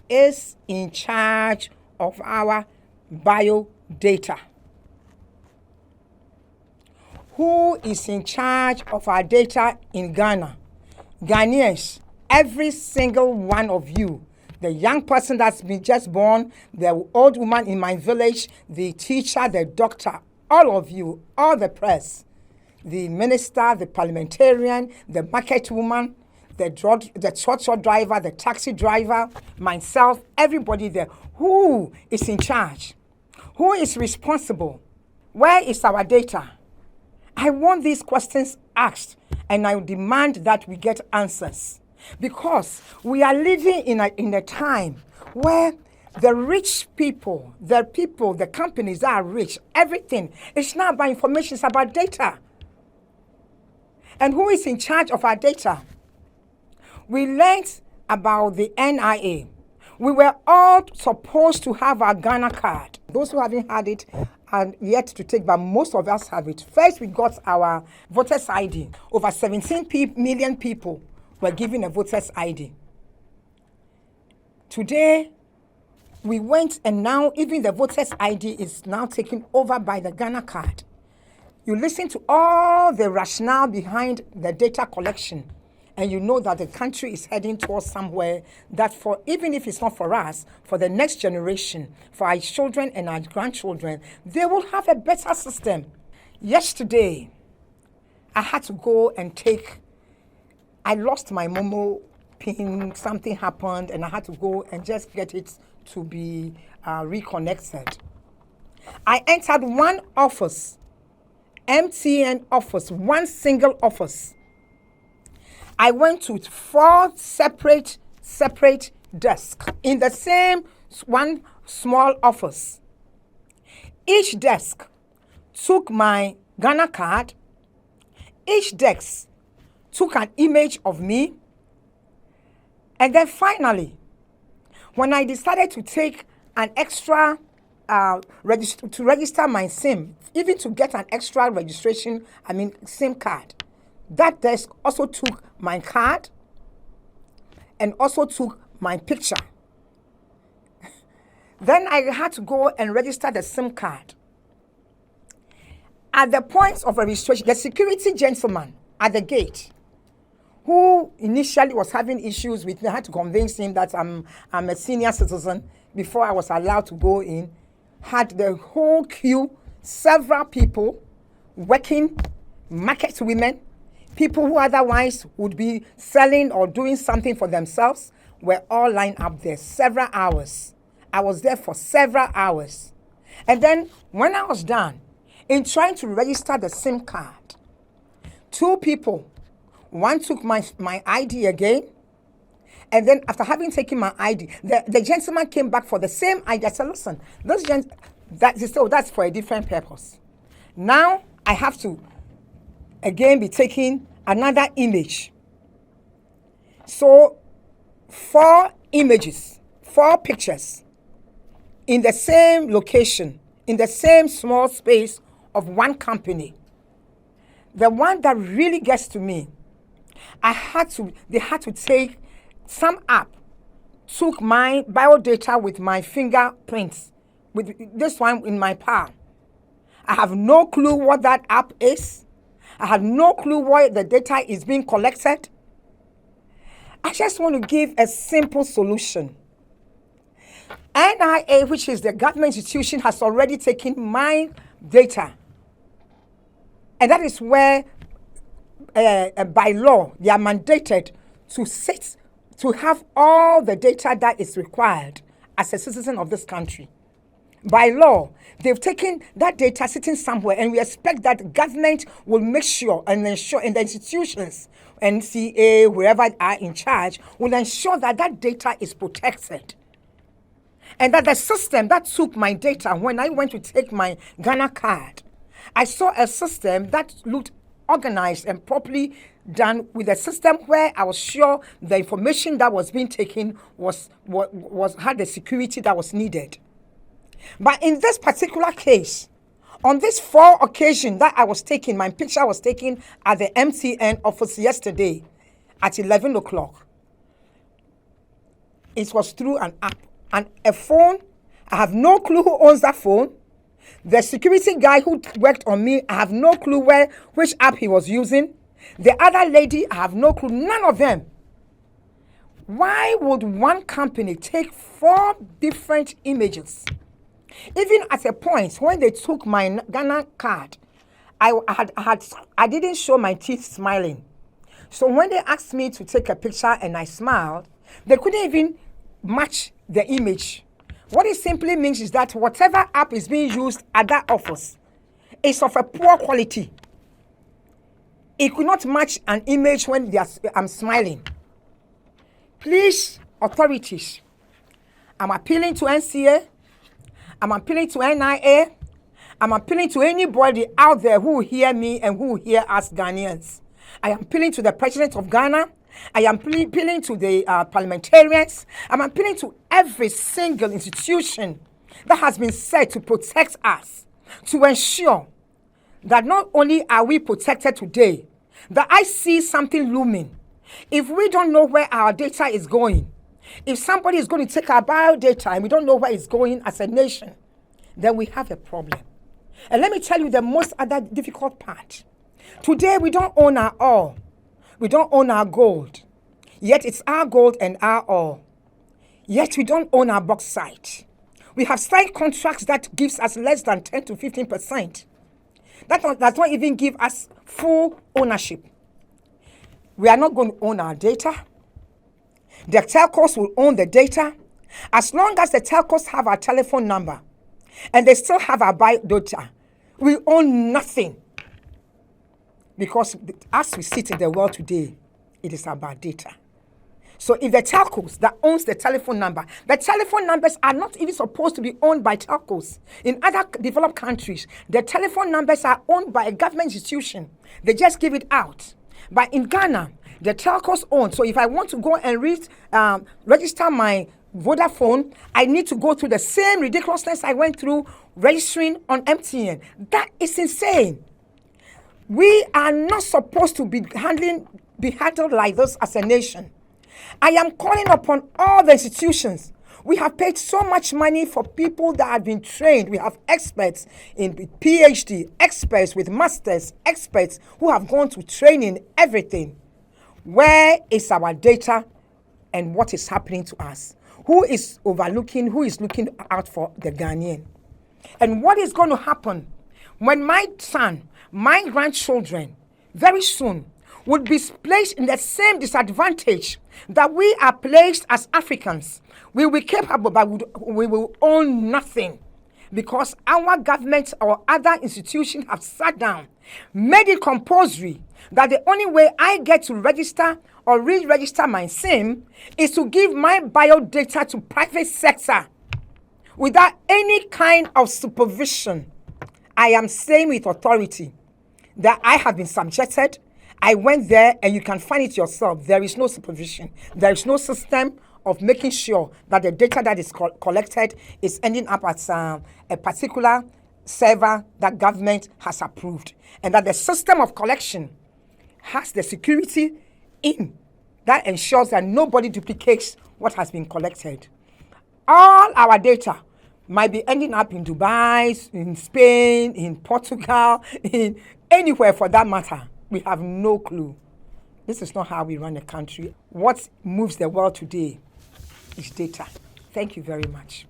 is in charge of our bio data? Who is in charge of our data in Ghana? Ghanaians, every single one of you, the young person that's been just born, the old woman in my village, the teacher, the doctor, all of you, all the press, the minister, the parliamentarian, the market woman, the short driver, the taxi driver, myself, everybody there. Who is in charge? Who is responsible? Where is our data? I want these questions asked, and I demand that we get answers. Because we are living in a time where the rich people, the companies that are rich, everything, it's not about information, it's about data. And who is in charge of our data? We learned about the NIA. We were all supposed to have our Ghana card. Those who haven't had it are yet to take, but most of us have it. First, we got our voters ID. Over 17 million people were given a voters ID. Today, we went, and now even the voters ID is now taken over by the Ghana card. You listen to all the rationale behind the data collection, and you know that the country is heading towards somewhere that, for even if it's not for us, for the next generation, for our children and our grandchildren, they will have a better system. Yesterday, I had to go and I lost my Momo pin, something happened, and I had to go and just get it to be reconnected. I entered one office, MTN office, one single office. I went to 4 separate desks in the same one small office. Each desk took my Ghana card. Each desk took an image of me. And then finally, when I decided to take an extra to register my SIM, even to get an extra SIM card, that desk also took my card and also took my picture. Then I had to go and register the SIM card. At the point of registration, the security gentleman at the gate, who initially was having issues with me, I had to convince him that I'm a senior citizen before I was allowed to go in, had the whole queue, several people working, market women, people who otherwise would be selling or doing something for themselves, were all lined up there several hours. I was there for several hours. And then when I was done, in trying to register the SIM card, 2 people, one took my ID again, and then after having taken my ID, the gentleman came back for the same ID. I said, listen, that's for a different purpose. Now I have to again be taking another image. So 4 images, 4 pictures in the same location, in the same small space of one company. The one that really gets to me, they had to take some app, took my biodata with my fingerprints, with this one in my palm. I have no clue what that app is. I have no clue why the data is being collected. I just want to give a simple solution. NIA, which is the government institution, has already taken my data. And that is where, by law, they are mandated to have all the data that is required as a citizen of this country. By law, they've taken that data sitting somewhere, and we expect that government will make sure and ensure, and the institutions, NCA, wherever are in charge, will ensure that that data is protected. And that the system that took my data, when I went to take my Ghana card, I saw a system that looked organized and properly done, with a system where I was sure the information that was being taken had the security that was needed. But in this particular case, on this 4 occasions that I was taken, my picture was taken at the MTN office yesterday at 11 o'clock. It was through an app and a phone. I have no clue who owns that phone. The security guy who worked on me, I have no clue which app he was using. The other lady, I have no clue. None of them. Why would one company take 4 different images? Even at a point when they took my Ghana card, I didn't show my teeth smiling. So when they asked me to take a picture and I smiled, they couldn't even match the image. What it simply means is that whatever app is being used at that office is of a poor quality. It could not match an image when I'm smiling. Please, authorities, I'm appealing to NCA, I'm appealing to NIA, I'm appealing to anybody out there who will hear me and who will hear us Ghanaians. I am appealing to the President of Ghana. I am appealing to the parliamentarians. I'm appealing to every single institution that has been set to protect us, to ensure that not only are we protected today, that I see something looming. If we don't know where our data is going, if somebody is going to take our bio data and we don't know where it's going as a nation, then we have a problem. And let me tell you the most other difficult part. Today, we don't own our oil. We don't own our gold. Yet it's our gold and our oil. Yet we don't own our bauxite. We have signed contracts that gives us less than 10 to 15%. That does not even give us full ownership. We are not going to own our data. The telcos will own the data. As long as the telcos have our telephone number and they still have our bio data, we own nothing. Because as we sit in the world today, it is about data. So if the telcos that owns the telephone numbers are not even supposed to be owned by telcos. In other developed countries, the telephone numbers are owned by a government institution. They just give it out. But in Ghana, the telcos own. So if I want to go and register my Vodafone, I need to go through the same ridiculousness I went through registering on MTN. That is insane. We are not supposed to be handled like this as a nation. I am calling upon all the institutions. We have paid so much money for people that have been trained. We have experts in PhD, experts with masters, experts who have gone to training, everything. Where is our data and what is happening to us? Who is overlooking, who is looking out for the Ghanaian? And what is going to happen when my son, my grandchildren, very soon would be placed in the same disadvantage that we are placed as Africans? We will be capable, but we will own nothing because our government or other institutions have sat down, made it compulsory that the only way I get to register or re-register my SIM is to give my bio data to private sector without any kind of supervision. I am saying with authority that I have been subjected. I went there and you can find it yourself. There is no supervision. There is no system of making sure that the data that is collected is ending up at a particular server that government has approved. And that the system of collection has the security in that ensures that nobody duplicates what has been collected. All our data might be ending up in Dubai, in Spain, in Portugal, in anywhere for that matter. We have no clue. This is not how we run a country. What moves the world today is data. Thank you very much.